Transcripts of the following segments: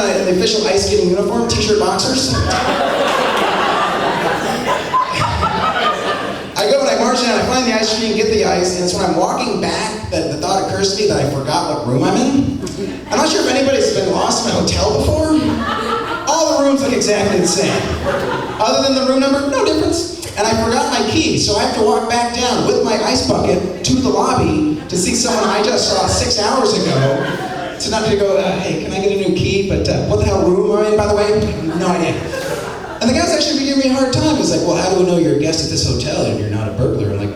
in the official ice skating uniform, t-shirt boxers. I go and I march down, I find the ice machine, get the ice, and it's when I'm walking back that the thought occurs to me that I forgot what room I'm in. I'm not sure if anybody's been lost in a hotel before. All the rooms look exactly the same. Other than the room number, no difference. And I forgot my key, so I have to walk back down with my ice bucket to the lobby to see someone I just saw 6 hours ago. So not to go, hey, can I get a new key? But what the hell room am I in, by the way? No idea. And the guy's actually giving me a hard time. He's like, well, how do we know you're a guest at this hotel and you're not a burglar? I'm like,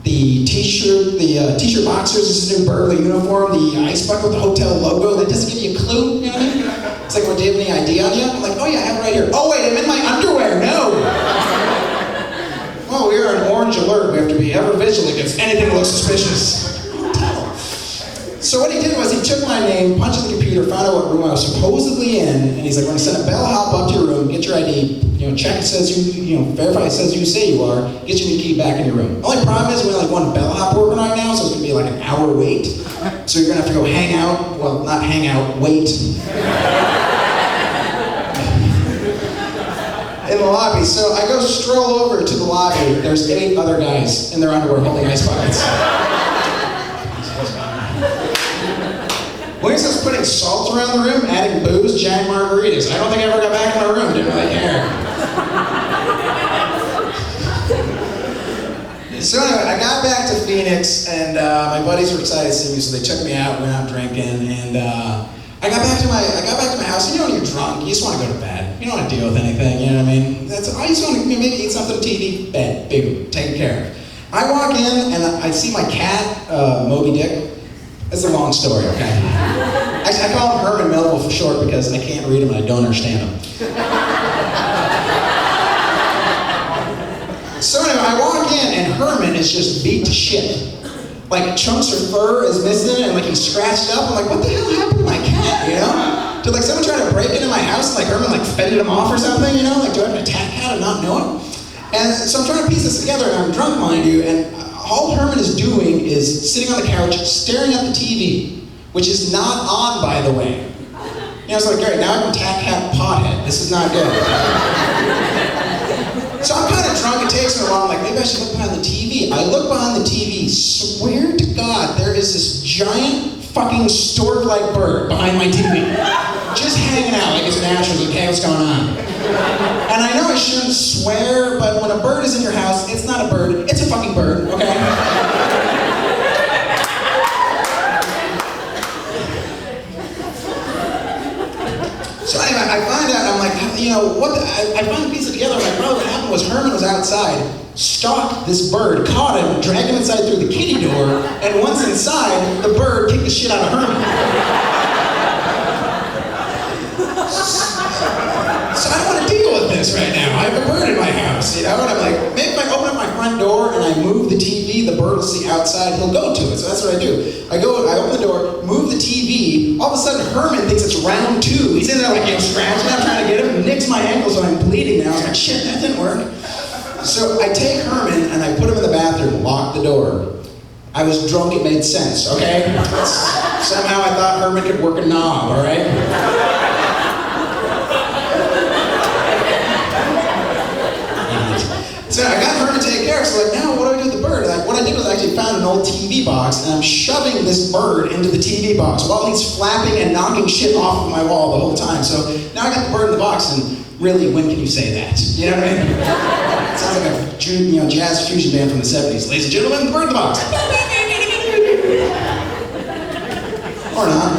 the t-shirt boxers, this is a new burglar uniform, the ice bucket with the hotel logo, that doesn't give you a clue, you know what I mean? It's like, well, do you have any ID on you? I'm like, oh yeah, I have it right here. Oh wait, I'm in my underwear, no! Well, we are an orange alert. We have to be ever vigilant against anything that looks suspicious. So what he did was he took my name, punched in the computer, found out what room I was supposedly in, and he's like, we're gonna send a bellhop up to your room, get your ID, check it says verify it says you say you are, get your new key back in your room. Only problem is we only have one bellhop working right now, so it's gonna be like an hour wait. So you're gonna have to go hang out, well, not hang out, wait. In the lobby. So I go stroll over to the lobby. There's 8 other guys in their underwear holding ice buckets. When he starts putting salt around the room, adding booze, giant margaritas. I don't think I ever got back in my room. Didn't really care. So anyway, I got back to Phoenix, and my buddies were excited to see me, so they took me out, went out drinking, and I got back to my house. You know when you're drunk, you just want to go to bed. You don't want to deal with anything, you know what I mean? I just want to maybe eat something, TV, bed, boom, taken care of. I walk in and I see my cat, Moby Dick. It's a long story, okay? Actually, I call him Herman Melville for short because I can't read him and I don't understand him. So anyway, I walk in and Herman is just beat to shit. Like chunks of fur is missing and like he's scratched up. I'm like, what the hell happened to my cat, you know? Did like someone try to break into my house and like Herman like fended him off or something, you know? Like do I have an attack cat and not know it? And so I'm trying to piece this together and I'm drunk, mind you, and all Herman is doing is sitting on the couch staring at the TV, which is not on, by the way. You know, it's like, great, now I'm attack cat pothead. This is not good. So I'm kind of drunk, it takes me a while, I'm like, maybe I should look behind the TV. I look behind the TV, swear to God, there is this giant fucking stork-like bird behind my TV. Just hanging out like it's natural, like, hey, what's going on? And I know I shouldn't swear, but when a bird is in your house, it's not a bird, it's a fucking bird, okay? So anyway, I find out, I'm like, you know, I find the piece of together, I'm like, bro, what happened was Herman was outside, stalked this bird, caught him, dragged him inside through the kitty door, and once inside, the bird kicked the shit out of Herman. So I don't want to deal with this right now. I have a bird in my house, you know, and I'm like, maybe if I open up my front door and I move the TV, the bird will see outside, he'll go to it. So that's what I do. I open the door, move the TV, all of a sudden Herman thinks it's round 2. He's in there like, scratching out, trying to get him, nicks my ankle so I'm bleeding now. I was like, shit, that didn't work. So I take Herman and I put him in the bathroom, lock the door. I was drunk, it made sense, okay? Somehow I thought Herman could work a knob, all right? So I got Herman to take care of, so like, now what do I do with the bird? Like, what I did was I actually found an old TV box, and I'm shoving this bird into the TV box while he's flapping and knocking shit off of my wall the whole time. So now I got the bird in the box, and really, when can you say that? You know what I mean? It sounds like a jazz fusion band from the 70s. Ladies and gentlemen, the bird in the box. Or not.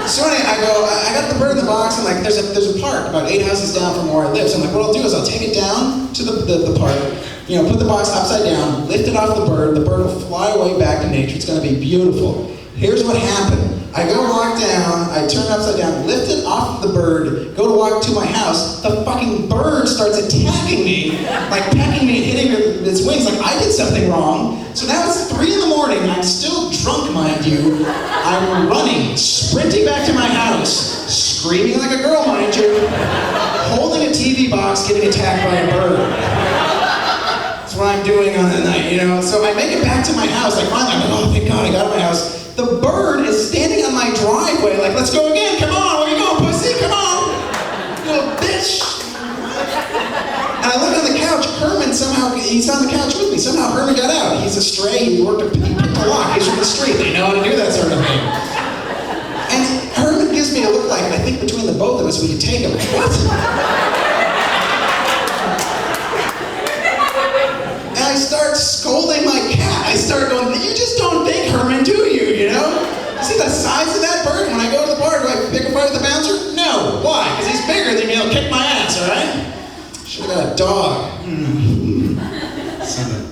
So anyway, I got the bird in the box, and like, there's a park about 8 houses down from where I live. So I'm like, what I'll do is I'll take it down to the park, you know, put the box upside down, lift it off the bird will fly away back to nature. It's gonna be beautiful. Here's what happened. I go walk down, I turn it upside down, lift it off the bird, go to walk to my house, the fucking bird starts attacking me, like pecking me and hitting its wings like I did something wrong. So now it's 3 in the morning, I'm still drunk, mind you. I'm running, sprinting back to my house, screaming like a girl, mind you, holding a TV box, getting attacked by a bird. That's what I'm doing on the night, you know? So I make it back to my house, like finally, I'm like, oh, thank God I got to my house. The bird is standing on my driveway like, let's go again, come on, where you going, pussy, come on, you little bitch. And I look on the couch, Herman somehow, he's on the couch with me, somehow Herman got out. He's a stray, he picked a lock, he's from the street, they know how to do that sort of thing. And Herman gives me a look like, I think between the both of us, we could take him. What? And I start scolding my cat. I start going, you just don't think Herman, do you, you know? You see the size of that bird? When I go to the bar, do I pick a fight with the bouncer? No. Why? Because he's bigger than me, he'll kick my ass, all right? Should've got a dog.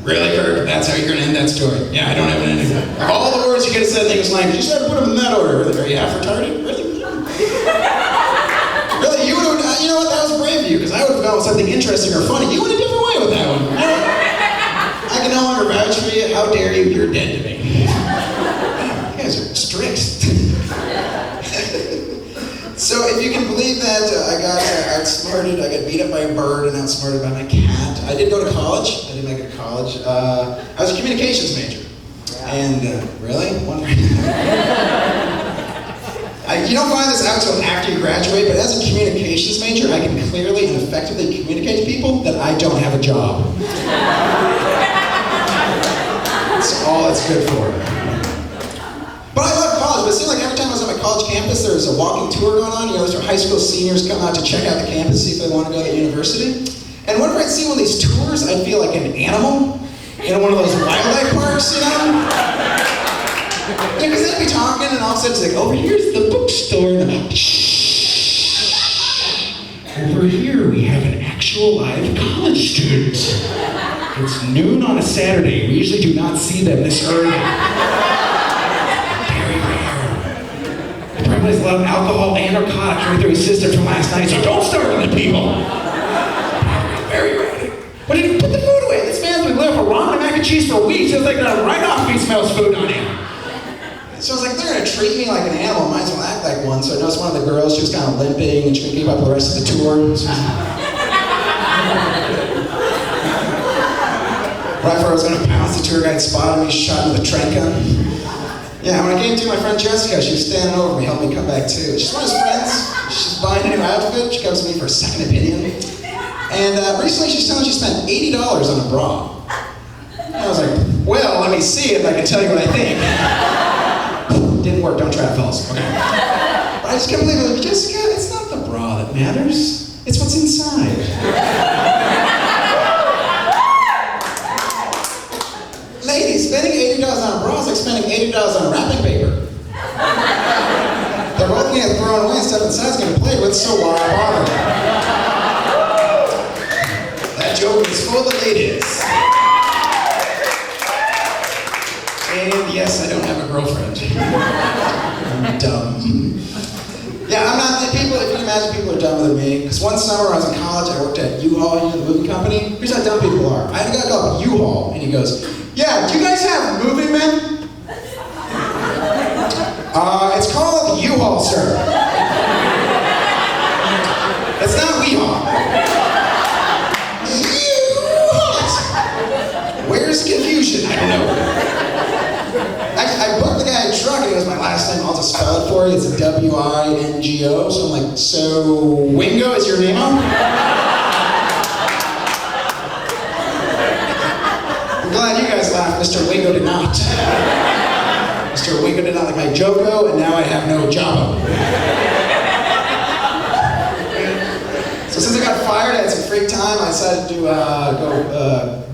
Really, Kirk? That's how you're gonna end that story? Yeah, I don't have an ending. Of all the words you could have said in English language, you should have put them in that order. Are you half retarded? Really? Really, you would have, you know what, that was brave of you, because I would have gone with something interesting or funny. You went a different way with that one. You know? I can no longer vouch for you. How dare you? You're dead to me. You guys are strict. So if you can believe that, I got outsmarted, I got beat up by a bird and outsmarted by my cat. I did go to college. I did make it to college. I was a communications major. And really? You don't find this out until after you graduate, but as a communications major, I can clearly and effectively communicate to people that I don't have a job. That's all it's good for. But I love college, but it seemed like every time I was on my college campus, there was a walking tour going on. You know, those are high school seniors come out to check out the campus, see if they want to go to the university. And whenever I'd see one of these tours, I'd feel like an animal in one of those wildlife parks, you know? Yeah, because they'd be talking, and all of a sudden it's like, over here's the bookstore. Over here we have an actual live college student. It's noon on a Saturday. We usually do not see them this early. Probably has a lot of alcohol and narcotics right through his system from last night, so don't start with the people. Very rare. But if you put the food away, this man's been living for ramen and mac and cheese for weeks. It's like right off he smells food on him. So I was like, they're gonna treat me like an animal, might as well act like one. So I noticed one of the girls, she was kind of limping and she couldn't keep up with the rest of the tour. Right before I was gonna pounce, the tour guide spotted me, shot me with a Trent gun. Yeah, when I came to, my friend Jessica, she was standing over me, helped me come back too. She's one of his friends. She's buying a new outfit. She comes to me for a second opinion. And recently she's telling me she spent $80 on a bra. And I was like, well, let me see if I can tell you what I think. Didn't work, don't try it, fellas. Okay. But I just can't believe it. Jessica, it's not the bra that matters. It's what's inside. Ladies, spending $80 on a bra is like spending $80 on wrapping paper. They're both getting thrown away and stuff inside's getting played with, so why bother? That joke is for the ladies. And yes, I don't have a girlfriend. I'm dumb. Yeah, I'm not, people, if you can imagine, people are dumber than me. Because one summer when I was in college, I worked at U-Haul, you know, the movie company. Here's how dumb people are. I had a guy called U-Haul, and he goes, yeah, do you guys have moving men? It's called U-Haul, sir. It's not We-Haul. U-Haul. Where's confusion? I don't know. I booked the guy a truck, and he goes, my last name, I'll just spell it for you. It's W-I-N-G-O. So I'm like, so Wingo is your name on? I'm glad you guys laughed. Mr. Wingo did not. Mr. Wingo did not like my Joko, and now I have no job. So since I got fired, I had some free time. I decided to go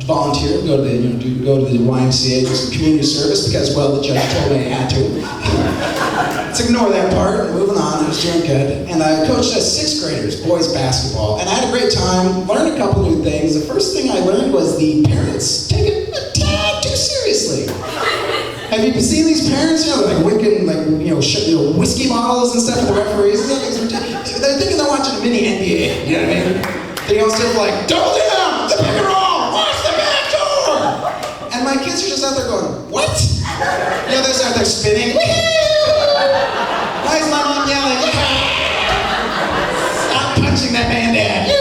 volunteer, go to the YMCA, do some community service because, well, the judge told me I had to. Let's ignore that part. Moving on, I was doing good, and I coached 6th graders, boys basketball, and I had a great time. Learned a couple new things. The first thing I learned was the parents take it a tad too seriously. Have you seen these parents? You know, like winking, like whiskey bottles and stuff at the referees. They're thinking they're watching a mini NBA. You know what I mean? They all still like, double down, the pick and roll, watch the back door. And my kids are just out there going, what? You know, they're out there spinning. Why is my mom yelling? Stop punching that man, Dad.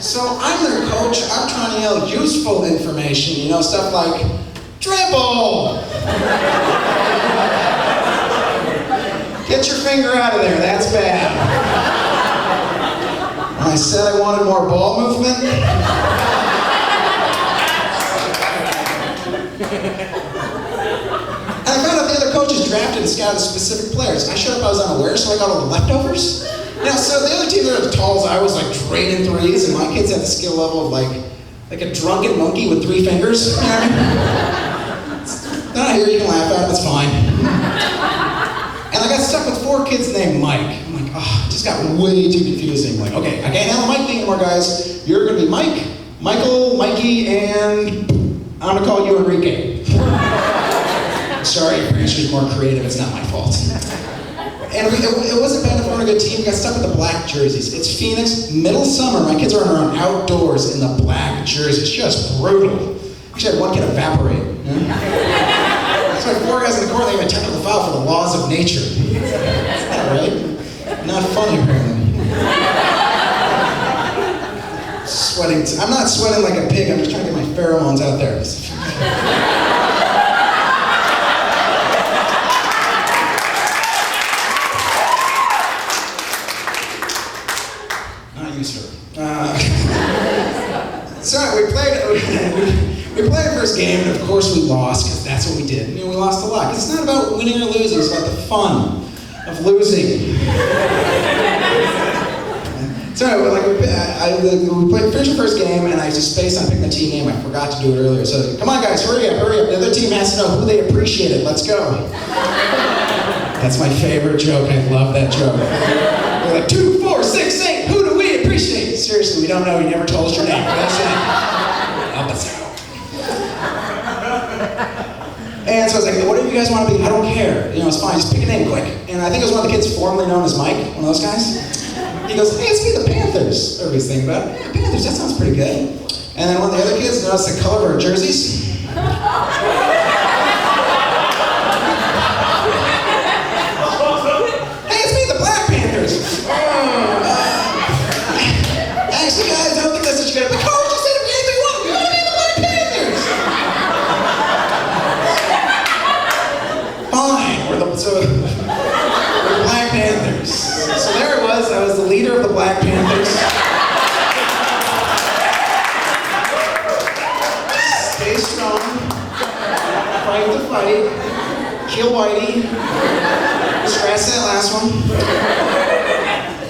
So I'm their coach. I'm trying to yell useful information. You know, stuff like dribble. Get your finger out of there, that's bad. And I said I wanted more ball movement. And I found out the other coaches drafted and scouted specific players. I showed up, I was unaware, so I got all the leftovers. So the other team that were as tall as I was, like draining threes, and my kids had the skill level of like a drunken monkey with 3 fingers. You know what I mean? They're not here, you can laugh at it, that's fine. And I got stuck with 4 kids named Mike. I'm like, oh, it just got way too confusing. Like, okay, I can't handle Mike thing anymore, guys. You're gonna be Mike, Michael, Mikey, and I'm gonna call you Enrique. Sorry, your parents are more creative, it's not my fault. And it wasn't bad enough for a good team. We got stuck with the black jerseys. It's Phoenix, middle summer. My kids are around outdoors in the black jerseys. Just brutal. Actually, I had one kid evaporate. It's like 4 guys in the court, they have a technical foul for the laws of nature. That's not right. Not funny, apparently. Sweating. I'm not sweating like a pig. I'm just trying to get my pheromones out there. So we played our first game, and of course we lost, because that's what we did. We lost a lot. Because it's not about winning or losing, it's about the fun of losing. So we finished the first game, and I just spaced on picking the team name. I forgot to do it earlier. So come on guys, hurry up, hurry up. The other team has to know who they appreciated. Let's go. That's my favorite joke. I love that joke. They're like, 2, 4, 6, 8, who do we appreciate? Seriously, we don't know, you never told us your name. That's it. Help us out. And so I was like, whatever you guys want to be, I don't care. It's fine, just pick a name quick. And I think it was one of the kids formerly known as Mike, one of those guys. He goes, hey, let's be the Panthers. Everybody's thinking about it. Yeah, Panthers, that sounds pretty good. And then one of the other kids noticed the color of our jerseys. Actually, guys, I don't think that's what you got. The coach just said if you anything wrong, we want to be the Black Panthers. Fine, we're the Black Panthers. So there it was. I was the leader of the Black Panthers. Stay strong. Fight the fight. Kill Whitey. Scratch that last one.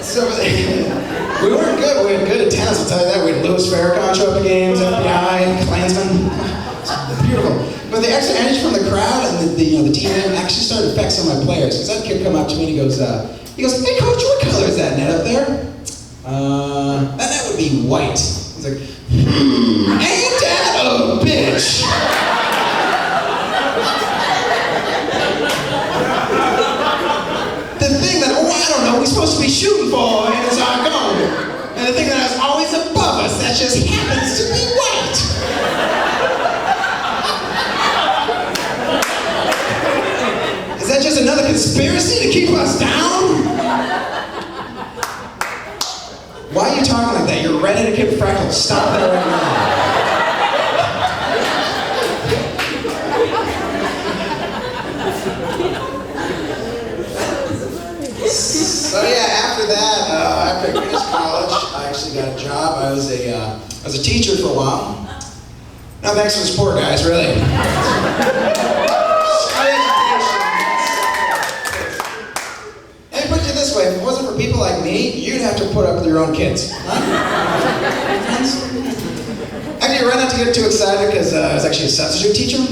So we weren't good, but we had good attendance, I'll tell you that. We had Louis Farrakhan show up at games, FBI, Klansmen. Beautiful. But the extra energy from the crowd and the team actually started to affect some of my players. Because that kid come up to me and he goes, hey coach, what color is that net up there? That would be white. He's like, ain't that a bitch? The thing that, I don't know, we're supposed to be shooting for is our goal. And the thing that is always above us, that just happens to be white. Is that just another conspiracy to keep us down? Why are you talking like that? You're ready to get freckles. Stop that right now. So yeah, after that, after I finished college, I actually got a job. I was a teacher for a while. No thanks for the support, guys, really. Let me put it this way, if it wasn't for people like me, you'd have to put up with your own kids. Huh? Actually, I ran out to get too excited because I was actually a substitute teacher.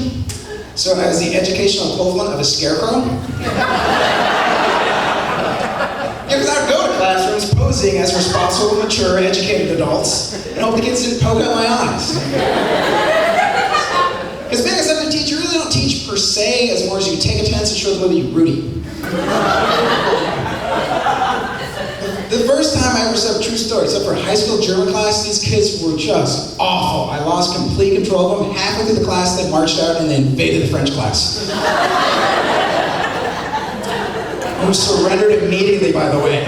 So I was the educational equivalent of a scarecrow. Because I would go to classrooms posing as responsible, mature, educated adults and hope the kids didn't poke out my eyes. Because being a substitute teacher, you really don't teach per se as more as you take attendance and show them whether you're Rudy. The first time I ever saw a true story, except for a high school German class, these kids were just awful. I lost complete control of them. Halfway through the class, they marched out and they invaded the French class. Who surrendered immediately, by the way.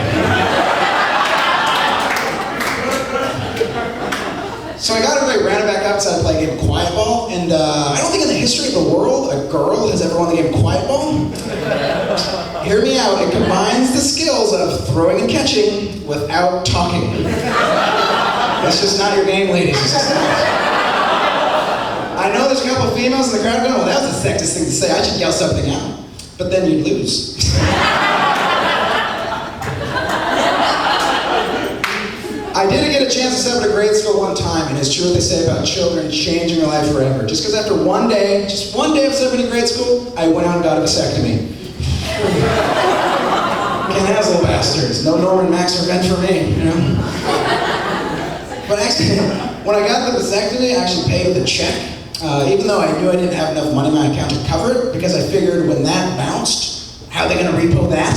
So I got everybody rounded back up, decided to play a game of quiet ball, and I don't think in the history of the world a girl has ever won the game of quiet ball. Hear me out, it combines the skills of throwing and catching without talking. That's just not your game, ladies. It's just not. I know there's a couple of females in the crowd going, well, that was the sexist thing to say, I should yell something out. But then you'd lose. I did get a chance to step into grade school one time, and it's true what they say about children changing your life forever. Just because after just one day of stepping into grade school, I went out and got a vasectomy. Can't have little bastards. No Norman Max revenge for me, you know? But actually, when I got the vasectomy, I actually paid with a check. Even though I knew I didn't have enough money in my account to cover it, because I figured when that bounced, how are they gonna repo that?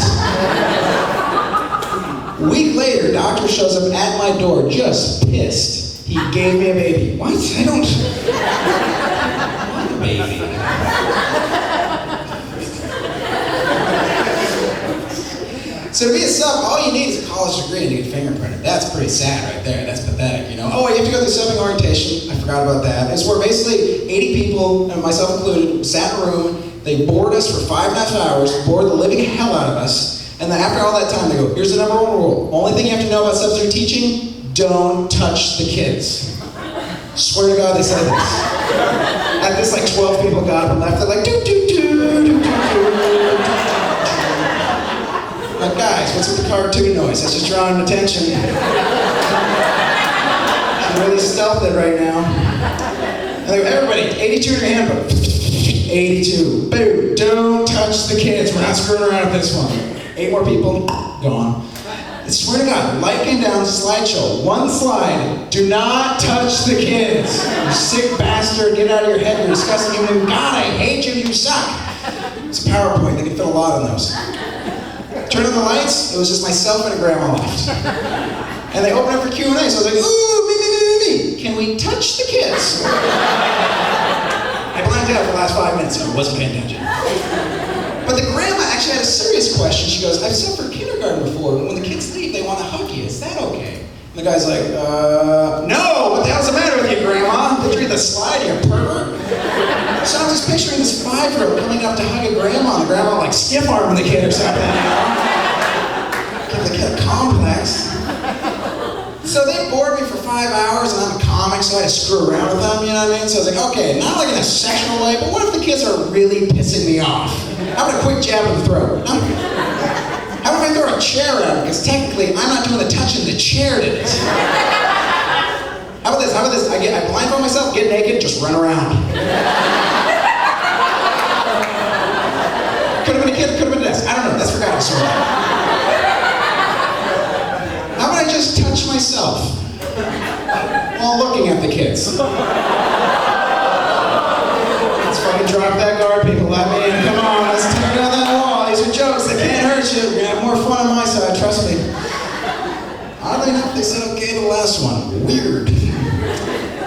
A week later, doctor shows up at my door, just pissed. He gave me a baby. What? I don't... What baby? So to be a sub, all you need is a college degree and you get fingerprinted. That's pretty sad right there. That's pathetic, you know? Oh, you have to go through subbing orientation. I forgot about that. It's where basically 80 people, and myself included, sat in a room. They bored us for 5.5 hours, bored the living hell out of us. And then after all that time, they go, here's the #1 rule. Only thing you have to know about substitute teaching, don't touch the kids. Swear to God they said this. At this, like 12 people got up and left, they're like, doo doo doo, doo doo doo. Like, guys, what's with the cartoon noise? That's just drawing attention. She's really stealthed it right now. And they go, everybody, 82 in your handbook. 82. Boo, don't touch the kids. We're not screwing around with this one. 8 more people, gone. I swear to God, light came down, slideshow. One slide, do not touch the kids. You sick bastard, get out of your head, you're disgusting human. God, I hate you, you suck. It's a PowerPoint, they can fit a lot on those. Turn on the lights, it was just myself and a grandma left. And they opened up for Q&A, so I was like, ooh, me. Can we touch the kids? I blanked out for the last 5 minutes, so I wasn't paying attention. But the grandma actually had a serious question. She goes, I've sat for kindergarten before, and when the kids leave, they want to hug you. Is that okay? And the guy's like, no, what the hell's the matter with you, Grandma? Did you read the slide, you pervert? So I'm just picturing this 5-year-old coming up to hug a grandma, and the grandma like stiff-arming the kid or something, you know? Give the kid a complex. So they bored me for 5 hours, and I'm a comic, so I had to screw around with them, you know what I mean? So I was like, okay, not like in a sexual way, but what if the kids are really pissing me off? How about a quick jab in the throat? How about if I throw a chair at them? Because technically, I'm not doing the touching, the chair did it. How about this? I blindfold myself, get naked, just run around. Could have been a kid, could have been a desk. I don't know, that's for God's sake. How about I just touch myself while looking at the kids? Let's fucking drop that guard, people. Let me in. Come on, let's tear down that wall. These are jokes. They can't hurt you. You're gonna have more fun on my side, trust me. Oddly enough, they said okay the last one. Weird.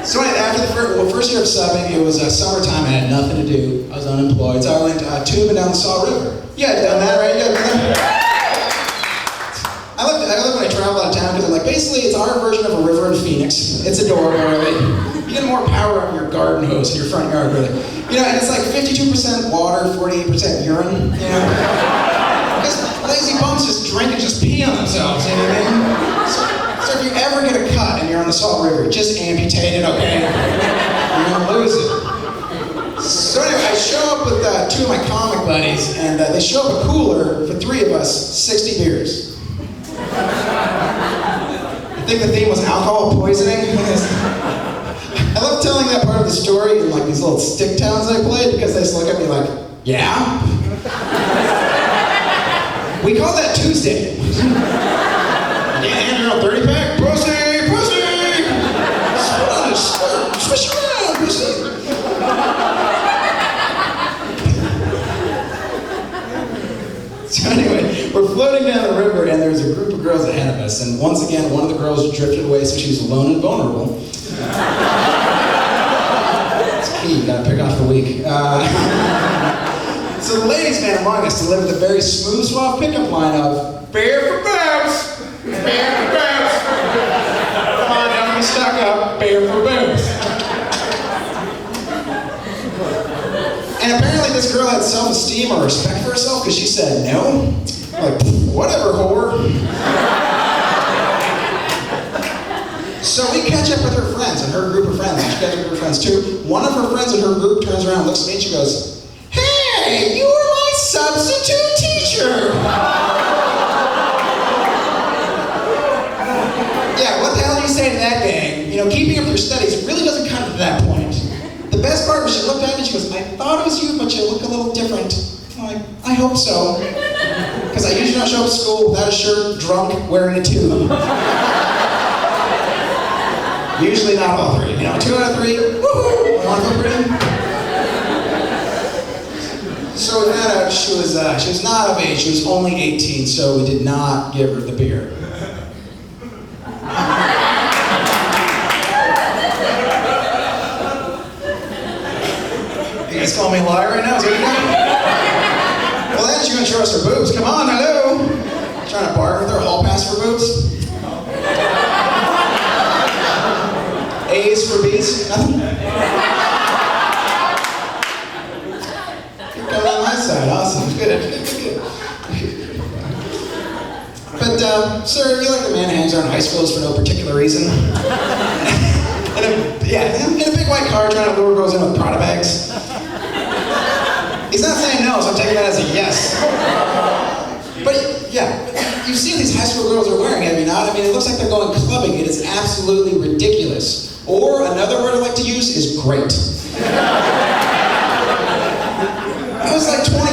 So anyway, after the first year of subbing, it was summertime. I had nothing to do. I was unemployed, so I went tubing down the Saw River. You guys done that, right? You guys done that? I love when I travel out of town because I'm like, basically, it's our version of a river in Phoenix. It's adorable, really. You get more power out of your garden hose in your front yard, really. You know, and it's like 52% water, 48% urine, you know? Because lazy bums just drink and just pee on themselves, you know what I mean? So if you ever get a cut and you're on the Salt River, just amputate it, okay? You're gonna lose it. So anyway, I show up with 2 of my comic buddies, and they show up a cooler for 3 of us, 60 beers. I think the theme was alcohol poisoning. I love telling that part of the story in like these little stick towns I played because they just look at me like, yeah? We call that Tuesday. Yeah, you're on 30 pack? Pussy! Swish around, pussy! So anyway, we're floating down the river and there's a group of girls ahead of us, and once again, one of the girls drifted away so she was alone and vulnerable. It's key, you gotta pick off the weak. So the ladies man among us delivered the very smooth, suave pickup line of, beer for babs! Beer for babs! Come on, don't be stuck up, beer for babs! self-esteem or respect for herself because she said no? I'm like, whatever, whore. So we catch up with her friends and her group of friends. She catches up with her friends too. One of her friends in her group turns around, looks at me, and she goes, "Hey, you were my substitute teacher." Yeah, what the hell do you say to that, gang? You know, keeping up your studies really doesn't come to that point. The best part was she looked at me and she goes, "I thought it was you, but you look a little different." I'm like, I hope so. Because I usually don't show up to school without a shirt, drunk, wearing a tube. Usually not all three. You know, 2 out of 3, woohoo! One of them pretty. So we found out she was not of age. She was only 18, so we did not give her the beer. You guys calling me a liar right now? Is that right? Well, then she's gonna show us her boobs. Come on, hello. Trying to bargain with her hall pass for boobs. A's for B's? Nothing? You're coming on my side. Awesome. Good. But, sir, you like the man who hangs around high schools for no particular reason? in a big white car trying to lure girls in with Prada bags. He's not saying no, so I'm taking that as a yes. But, yeah, you've seen these high school girls are wearing, have you not? I mean, it looks like they're going clubbing. It is absolutely ridiculous. Or another word I like to use is great. It was like 20